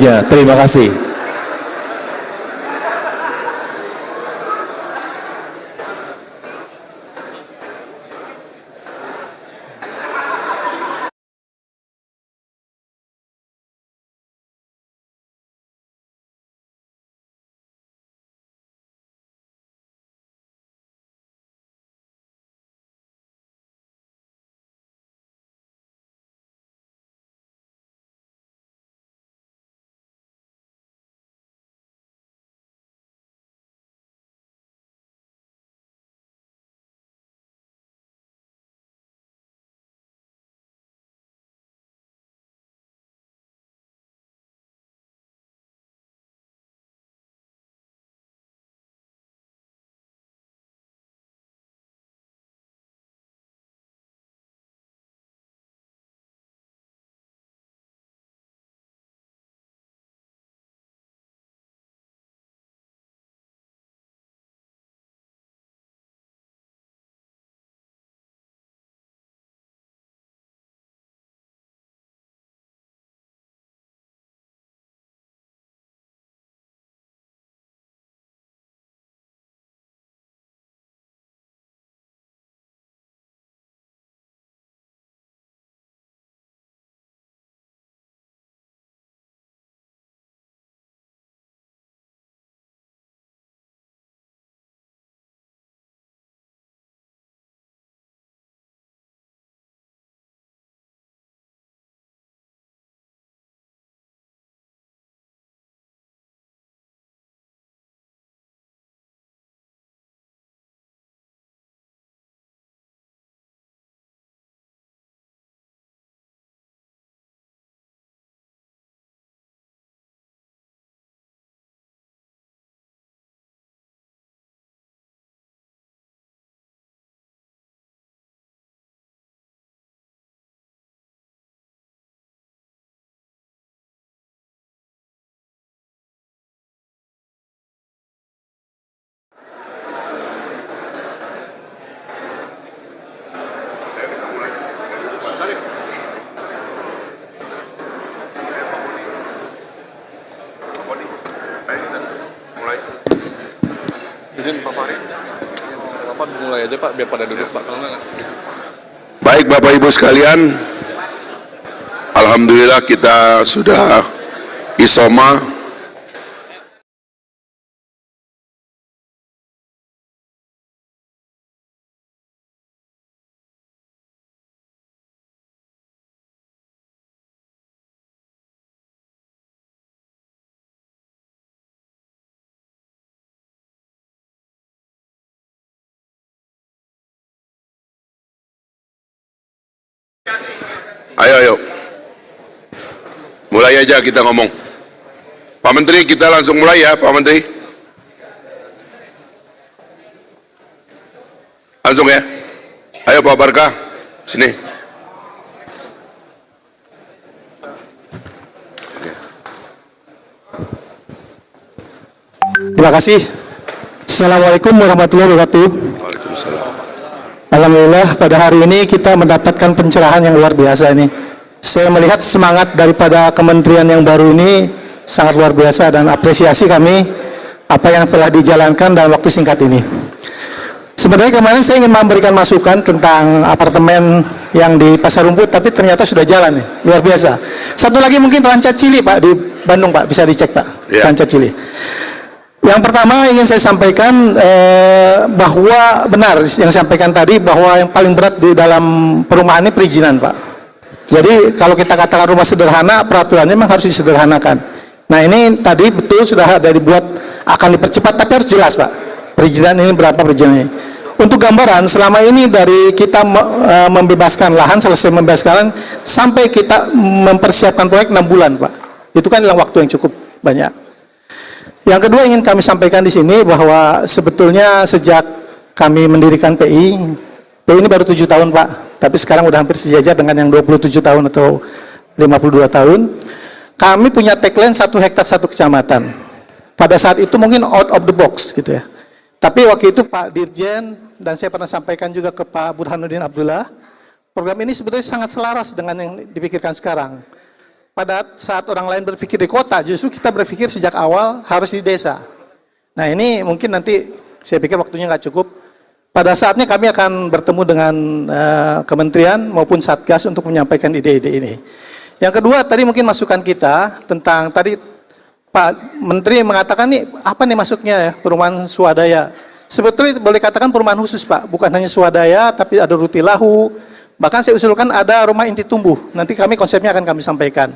selanjutnya. Terima kasih. Izin Pak Fahri, Bapak mulai aja Pak, biar pada duduk Pak. Kalau enggak. Baik Bapak Ibu sekalian, alhamdulillah kita sudah isoma. Ayo, mulai aja kita ngomong. Pak Menteri, kita langsung mulai ya Pak Menteri. Langsung ya. Ayo Pak Barkah, sini. Terima kasih. Assalamualaikum warahmatullahi wabarakatuh. Waalaikumsalam. Alhamdulillah pada hari ini kita mendapatkan pencerahan yang luar biasa ini. Saya melihat semangat daripada kementerian yang baru ini sangat luar biasa dan apresiasi kami apa yang telah dijalankan dalam waktu singkat ini. Sebenarnya kemarin saya ingin memberikan masukan tentang apartemen yang di Pasar Rumput, tapi ternyata sudah jalan nih, luar biasa. Satu lagi mungkin Ranca Cili Pak di Bandung Pak, bisa dicek Pak, Ya. Ranca Cili. Yang pertama ingin saya sampaikan bahwa benar yang sampaikan tadi bahwa yang paling berat di dalam perumahan ini perizinan Pak. Jadi kalau kita katakan rumah sederhana, peraturannya memang harus disederhanakan. Nah ini tadi betul sudah ada dibuat akan dipercepat, tapi harus jelas Pak. Perizinan ini berapa perizinannya. Untuk gambaran selama ini dari kita membebaskan lahan, selesai membebaskan lahan, sampai kita mempersiapkan proyek 6 bulan Pak. Itu kan dalam waktu yang cukup banyak. Yang kedua ingin kami sampaikan di sini bahwa sebetulnya sejak kami mendirikan PI ini baru 7 tahun Pak, tapi sekarang udah hampir sejajar dengan yang 27 tahun atau 52 tahun. Kami punya tagline 1 hektar 1 kecamatan. Pada saat itu mungkin out of the box gitu ya. Tapi waktu itu Pak Dirjen dan saya pernah sampaikan juga ke Pak Burhanuddin Abdullah, program ini sebetulnya sangat selaras dengan yang dipikirkan sekarang. pada saat orang lain berpikir di kota, justru kita berpikir sejak awal harus di desa. Nah ini mungkin nanti saya pikir waktunya nggak cukup. Pada saatnya kami akan bertemu dengan kementerian maupun Satgas untuk menyampaikan ide-ide ini. Yang kedua tadi mungkin masukan kita tentang tadi Pak Menteri mengatakan nih apa nih masuknya ya perumahan swadaya. Sebetulnya boleh katakan perumahan khusus Pak, bukan hanya swadaya tapi ada rutilahu. Bahkan saya usulkan ada rumah inti tumbuh. Nanti konsepnya akan kami sampaikan.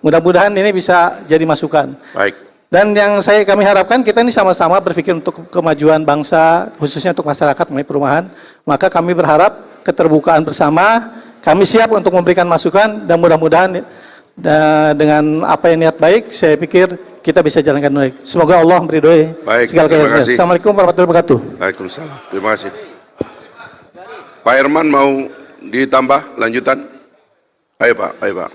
Mudah-mudahan ini bisa jadi masukan. Baik. Dan yang kami harapkan kita ini sama-sama berpikir untuk kemajuan bangsa, khususnya untuk masyarakat mengenai perumahan. Maka kami berharap keterbukaan bersama, kami siap untuk memberikan masukan dan mudah-mudahan dengan apa yang niat baik, saya pikir kita bisa jalankan baik. Semoga Allah meridhoi segala kebaikan. Assalamualaikum warahmatullahi wabarakatuh. Waalaikumsalam. Terima kasih. Pak Herman mau ditambah lanjutan? Ayo Pak, ayo Pak.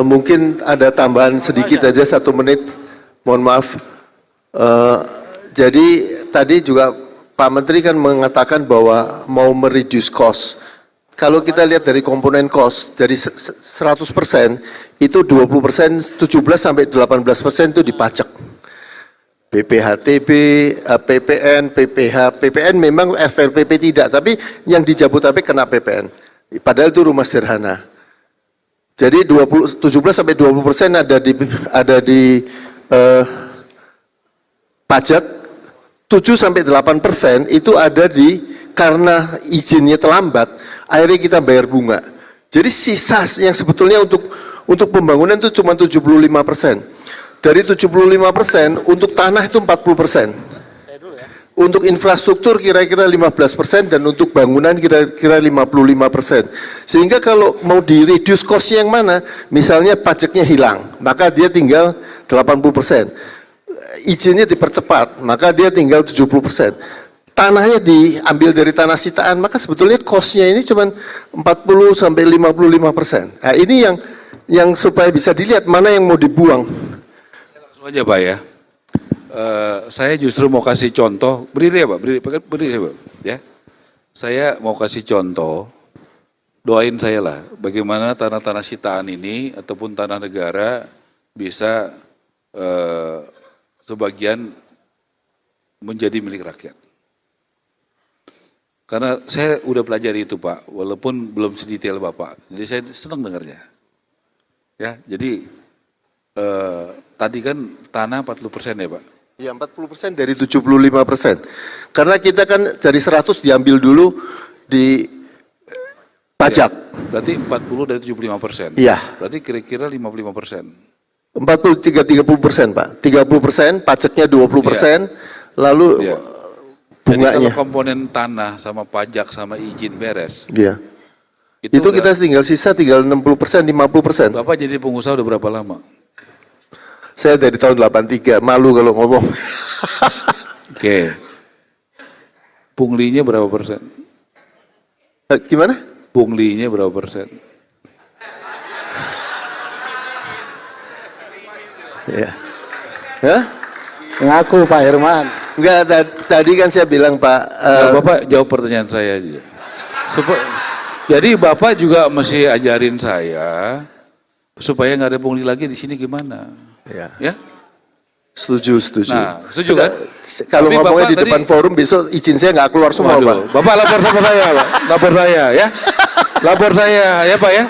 Mungkin ada tambahan sedikit aja 1 menit, mohon maaf. Jadi tadi juga Pak Menteri kan mengatakan bahwa mau mereduce cost. Kalau kita lihat dari komponen cost, dari 100% itu 20%, 17 sampai 18% itu dipajak. PPHTB, PPN, PPH, PPN memang FRPP tidak, tapi yang di Jabodetabek kena PPN. Padahal itu rumah sederhana. Jadi 17 sampai 20% ada di pajak, 7 sampai 8% itu ada di karena izinnya terlambat, akhirnya kita bayar bunga. Jadi sisa yang sebetulnya untuk pembangunan itu cuma 75%. Dari 75% untuk tanah itu 40%. Untuk infrastruktur kira-kira 15% dan untuk bangunan kira-kira 55%. Sehingga kalau mau di reduce cost yang mana, misalnya pajaknya hilang, maka dia tinggal 80%. Izinnya dipercepat, maka dia tinggal 70%. Tanahnya diambil dari tanah sitaan, maka sebetulnya cost-nya ini cuma 40 sampai 55%. Nah, ini yang supaya bisa dilihat mana yang mau dibuang. Langsung aja Pak ya. Saya justru mau kasih contoh, berdiri ya Pak, berdiri ya Pak. Ya. Saya mau kasih contoh, doain saya lah, bagaimana tanah-tanah sitaan ini ataupun tanah negara bisa sebagian menjadi milik rakyat. Karena saya udah pelajari itu Pak, walaupun belum sedetail Bapak, jadi saya senang dengarnya. Ya, jadi tadi kan tanah 40% ya Pak? Ya 40% dari 75%. Karena kita kan dari 100 diambil dulu di pajak. Ya, berarti 40 dari 75%. Iya. Berarti kira-kira 55%. 30% Pak. 30%, pajaknya 20%, lalu Ya. bunganya. Jadi kalau komponen tanah sama pajak sama izin beres. Iya. Itu kita tinggal sisa tinggal 60%, 50%. Bapak jadi pengusaha udah berapa lama? Saya dari tahun 83, malu kalau ngomong. Oke. Punglinya berapa persen? Gimana? Punglinya berapa persen? Ya. Hah? Ngaku Pak Herman. Enggak, tadi kan saya bilang Pak. Bapak jawab pertanyaan saya aja. Jadi Bapak juga mesti ajarin saya supaya nggak ada pungli lagi di sini gimana? Ya? Setuju. Nah, setuju kan? Kalau Tapi ngomongnya Bapak di depan forum besok izin saya nggak keluar semua Waduh, Pak. Bapak lapor sama saya Pak. Lapor saya ya. Lapor saya ya Pak ya.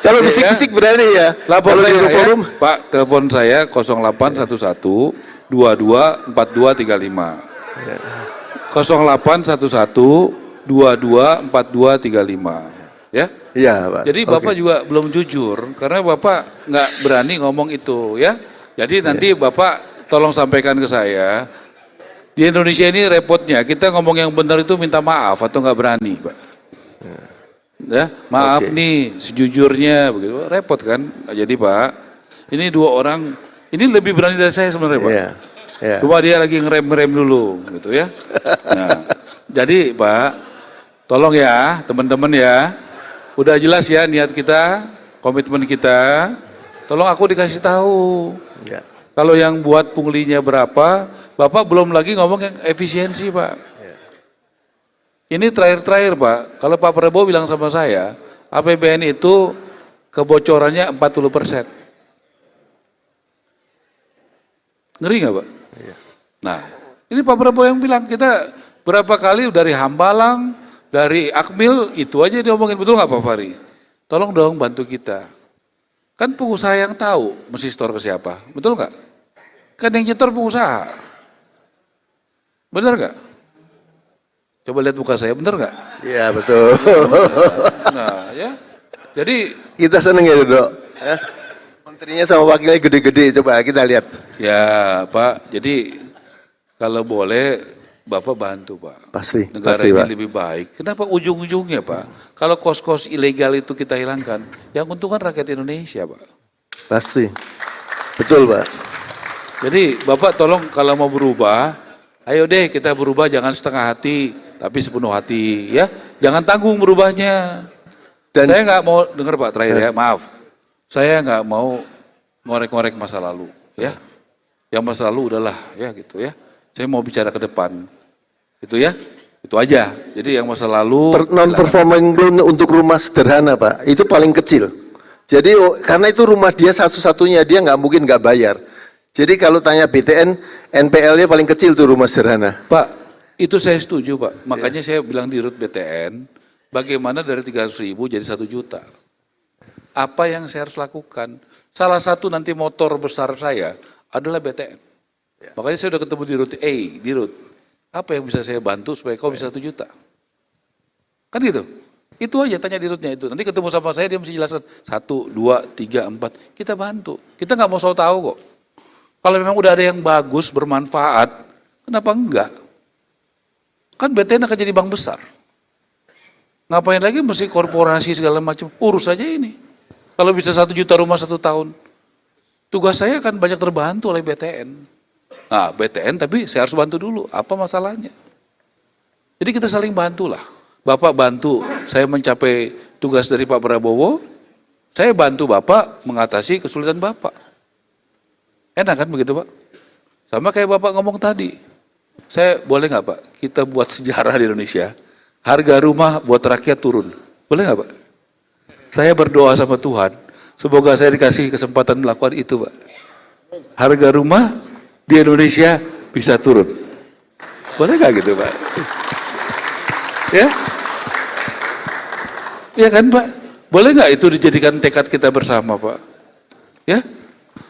Kalau bisik-bisik berani ya. Lapor Kalau saya di forum. ya. Pak, telepon saya 0811 22 4235. 0811 22 4235. Ya? Iya Pak. Jadi Bapak juga belum jujur karena Bapak nggak berani ngomong itu ya. Jadi nanti Bapak tolong sampaikan ke saya. Di Indonesia ini repotnya kita ngomong yang benar itu minta maaf atau nggak berani, Pak. Ya, maaf nih sejujurnya begitu. Repot kan? Nah, jadi Pak, ini dua orang ini lebih berani dari saya sebenarnya, Pak. Iya. Coba dia lagi ngerem-ngerem dulu gitu ya. Nah, jadi Pak, tolong ya teman-teman ya. Udah jelas ya niat kita, komitmen kita. Tolong aku dikasih tahu. Ya. Kalau yang buat punglinya berapa, Bapak belum lagi ngomong yang efisiensi Pak. Ini terakhir-terakhir Pak, kalau Pak Prabowo bilang sama saya, APBN itu kebocorannya 40%. Ngeri nggak Pak? Nah, ini Pak Prabowo yang bilang, kita berapa kali dari Hambalang, dari Akmil, itu aja diomongin, betul nggak Pak Fahri? Tolong dong bantu kita. Kan pengusaha yang tahu mesti store ke siapa, betul nggak? Kan yang nyetor pengusaha. Benar nggak? Coba lihat muka saya, benar nggak? Iya betul. Nah ya, jadi Kita seneng ya Dok. Ya. Menterinya sama wakilnya gede-gede, coba kita lihat. ya Pak, jadi kalau boleh Bapak bantu Pak. Pasti, Negara pasti ini Pak. lebih baik. Kenapa ujung-ujungnya Pak? Kalau kos-kos ilegal itu kita hilangkan, yang untung kan rakyat Indonesia Pak. Pasti. Betul Pak. Jadi Bapak tolong kalau mau berubah, ayo deh kita berubah, jangan setengah hati, tapi sepenuh hati ya. Jangan tanggung berubahnya. Dan Saya nggak mau dengar Pak terakhir ya, maaf. Saya nggak mau ngorek-ngorek masa lalu ya. Yang masa lalu udahlah ya gitu ya. Saya mau bicara ke depan. Itu ya. Itu aja. Jadi yang masa lalu non-performing loan untuk rumah sederhana Pak, itu paling kecil. Jadi karena itu rumah dia satu-satunya, dia nggak mungkin nggak bayar. Jadi kalau tanya BTN, NPL-nya paling kecil tuh rumah sederhana. Pak, itu saya setuju Pak. Makanya saya bilang di RUT BTN, bagaimana dari 300.000 jadi 1 juta. Apa yang saya harus lakukan? Salah satu nanti motor besar saya adalah BTN. Makanya saya udah ketemu di RUT, di RUT. Apa yang bisa saya bantu supaya kau bisa 1 juta? Kan gitu. Itu aja tanya di RUT-nya itu. Nanti ketemu sama saya dia mesti jelaskan 1, 2, 3, 4. Kita bantu. Kita nggak mau so tahu kok. Kalau memang udah ada yang bagus, bermanfaat, kenapa enggak? Kan BTN akan jadi bank besar. Ngapain lagi mesti korporasi segala macam, urus aja ini. Kalau bisa 1 juta rumah 1 tahun. Tugas saya akan banyak terbantu oleh BTN. Nah BTN tapi saya harus bantu dulu, apa masalahnya? Jadi kita saling bantulah. Bapak bantu saya mencapai tugas dari Pak Prabowo, saya bantu Bapak mengatasi kesulitan Bapak. Enak kan begitu Pak? Sama kayak Bapak ngomong tadi. Saya boleh nggak Pak, kita buat sejarah di Indonesia. Harga rumah buat rakyat turun. Boleh nggak Pak? Saya berdoa sama Tuhan, semoga saya dikasih kesempatan melakukan itu Pak. Harga rumah di Indonesia bisa turun. Boleh nggak gitu Pak? Ya? Ya kan Pak? Boleh nggak itu dijadikan tekad kita bersama Pak? Ya?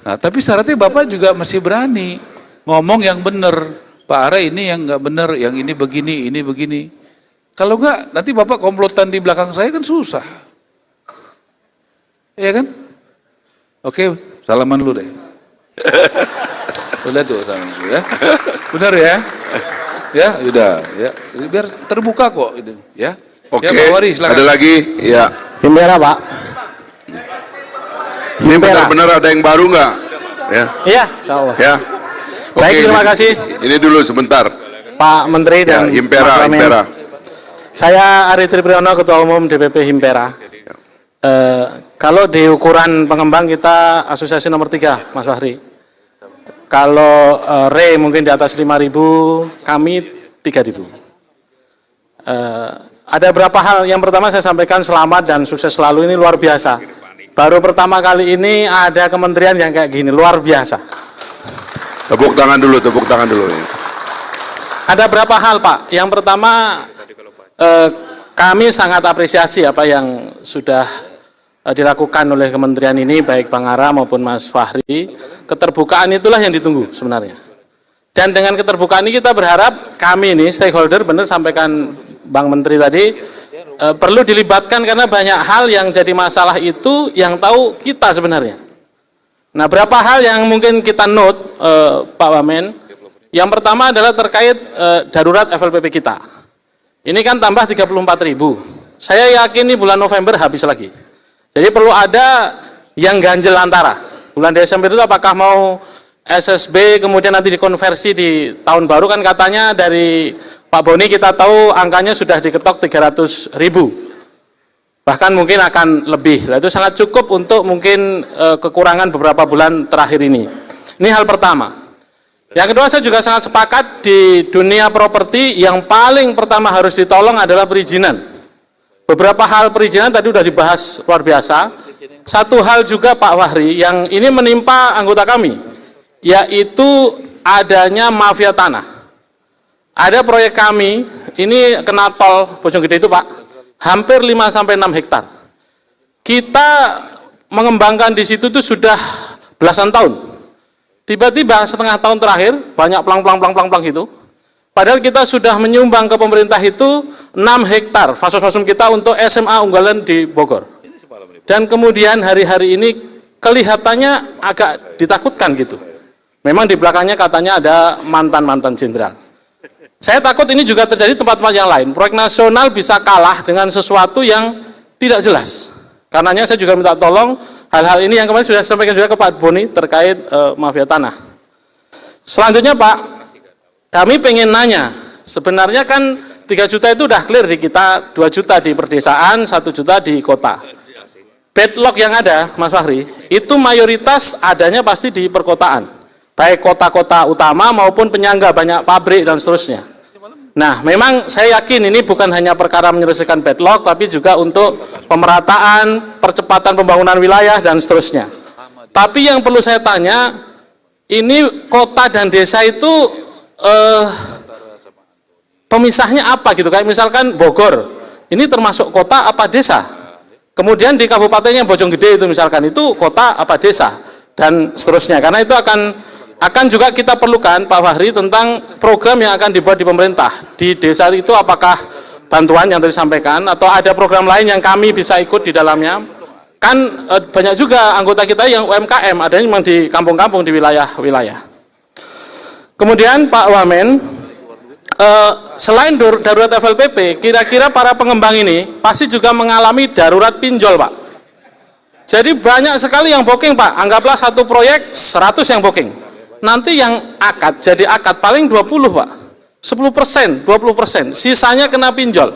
Nah tapi syaratnya Bapak juga masih berani ngomong yang benar. Pak Ara ini yang nggak benar, yang ini begini. Kalau nggak nanti Bapak komplotan di belakang saya kan susah. Iya kan? Oke, salaman dulu deh. Udah tuh salaman dulu ya. Benar ya? Ya, udah ya. Biar terbuka kok ini, ya. Oke, Ya, Pak Wari, silakan. ada lagi? Ya. Himbera Pak. Ini benar-benar ada yang baru nggak? Ya. Iya, insya Allah. Ya. Baik, terima kasih. Ini dulu sebentar. Pak Menteri Ya, dan Himpera, Mas Wamen. Himpera. Saya Ari Tripriyono, Ketua Umum DPP Himpera. Kalau di ukuran pengembang kita asosiasi nomor 3, Mas Fahri. Kalau RE mungkin di atas 5.000, kami 3.000. Ada beberapa hal. Yang pertama saya sampaikan selamat dan sukses selalu, ini luar biasa. Baru pertama kali ini ada kementerian yang kayak gini, luar biasa. Tepuk tangan dulu, tepuk tangan dulu. Ada berapa hal Pak. Yang pertama, kami sangat apresiasi apa yang sudah dilakukan oleh kementerian ini, baik Bang Ara maupun Mas Fahri. Keterbukaan itulah yang ditunggu sebenarnya. Dan dengan keterbukaan ini kita berharap kami ini stakeholder, benar sampaikan Bang Menteri tadi, perlu dilibatkan karena banyak hal yang jadi masalah itu yang tahu kita sebenarnya. Nah, berapa hal yang mungkin kita note, Pak Wamen. Yang pertama adalah terkait darurat FLPP kita. Ini kan tambah 34.000. Saya yakin ini bulan November habis lagi. Jadi perlu ada yang ganjel antara. Bulan Desember itu apakah mau SSB kemudian nanti dikonversi di tahun baru, kan katanya dari Pak Boni kita tahu angkanya sudah diketok 300.000. Bahkan mungkin akan lebih. Nah, itu sangat cukup untuk mungkin kekurangan beberapa bulan terakhir ini. Ini hal pertama. Yang kedua, saya juga sangat sepakat di dunia properti yang paling pertama harus ditolong adalah perizinan. Beberapa hal perizinan tadi sudah dibahas luar biasa. Satu hal juga Pak Fahri yang ini menimpa anggota kami, yaitu adanya mafia tanah. Ada proyek kami, ini kena tol Bojonggede itu Pak, hampir 5-6 hektar. Kita mengembangkan di situ itu sudah belasan tahun. Tiba-tiba setengah tahun terakhir, banyak plang gitu. Padahal kita sudah menyumbang ke pemerintah itu 6 hektar fasos-fasum kita untuk SMA unggulan di Bogor. Dan kemudian hari-hari ini kelihatannya agak ditakutkan gitu. Memang di belakangnya katanya ada mantan-mantan jenderal. Saya takut ini juga terjadi tempat-tempat yang lain. Proyek nasional bisa kalah dengan sesuatu yang tidak jelas. Karenanya saya juga minta tolong hal-hal ini yang kemarin sudah sampaikan juga ke Pak Boni terkait mafia tanah. Selanjutnya Pak, kami pengen nanya, sebenarnya kan 3 juta itu udah clear di kita, 2 juta di perdesaan, 1 juta di kota. Backlog yang ada, Mas Fahri, itu mayoritas adanya pasti di perkotaan. Baik kota-kota utama maupun penyangga, banyak pabrik dan seterusnya. Nah, memang saya yakin ini bukan hanya perkara menyelesaikan backlog, tapi juga untuk pemerataan, percepatan pembangunan wilayah, dan seterusnya. Tapi yang perlu saya tanya, ini kota dan desa itu pemisahnya apa gitu? Kayak misalkan Bogor, ini termasuk kota apa desa? Kemudian di kabupatennya Bojonggede itu misalkan, itu kota apa desa? Dan seterusnya. Karena itu akan juga kita perlukan Pak Fahri tentang program yang akan dibuat di pemerintah. Di desa itu apakah bantuan yang tadi disampaikan atau ada program lain yang kami bisa ikut di dalamnya? Kan banyak juga anggota kita yang UMKM, adanya memang di kampung-kampung di wilayah-wilayah. Kemudian Pak Wamen, selain darurat FLPP, kira-kira para pengembang ini pasti juga mengalami darurat pinjol Pak. Jadi banyak sekali yang booking Pak, anggaplah satu proyek 100 yang booking. Nanti yang akad, jadi akad paling 20 Pak, 10%, 20%, sisanya kena pinjol.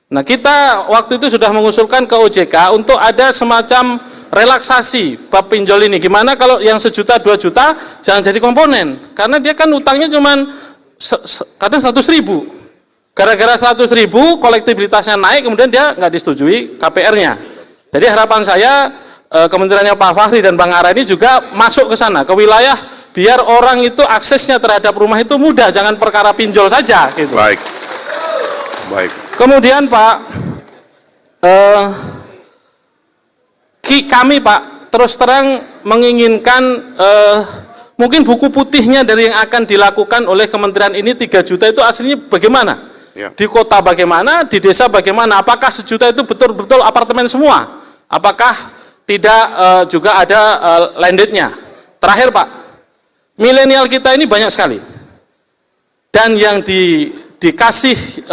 Nah kita waktu itu sudah mengusulkan ke OJK untuk ada semacam relaksasi bab pinjol ini. Gimana kalau yang 1 juta, 2 juta jangan jadi komponen, karena dia kan utangnya cuman kadang 100.000. Gara-gara 100.000 kolektibilitasnya naik, kemudian dia nggak disetujui KPR-nya. Jadi harapan saya kementeriannya Pak Fahri dan Bang Ara ini juga masuk ke sana, ke wilayah, biar orang itu aksesnya terhadap rumah itu mudah, jangan perkara pinjol saja gitu. Baik. Baik. Kemudian Pak, kami Pak terus terang menginginkan mungkin buku putihnya dari yang akan dilakukan oleh kementerian ini 3 juta itu aslinya bagaimana? Ya. Di kota bagaimana, di desa bagaimana? Apakah 1 juta itu betul-betul apartemen semua? Apakah tidak juga ada landednya? Terakhir Pak, milenial kita ini banyak sekali. Dan yang dikasih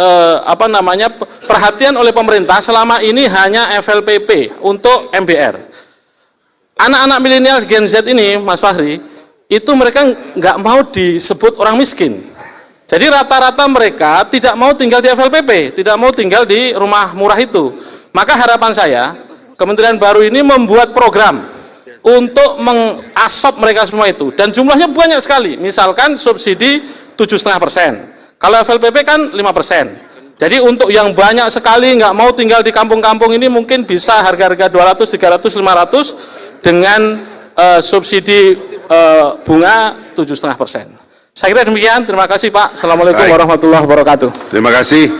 perhatian oleh pemerintah selama ini hanya FLPP untuk MBR. Anak-anak milenial Gen Z ini, Mas Fahri, itu mereka nggak mau disebut orang miskin. Jadi rata-rata mereka tidak mau tinggal di FLPP, tidak mau tinggal di rumah murah itu. Maka harapan saya, Kementerian baru ini membuat program untuk mengasop mereka semua itu. Dan jumlahnya banyak sekali, misalkan subsidi 7,5%. Kalau FLPP kan 5%. Jadi untuk yang banyak sekali nggak mau tinggal di kampung-kampung ini mungkin bisa harga-harga 200, 300, 500 dengan subsidi bunga 7,5%. Saya kira demikian. Terima kasih Pak. Assalamualaikum Baik. warahmatullahi wabarakatuh. Terima kasih.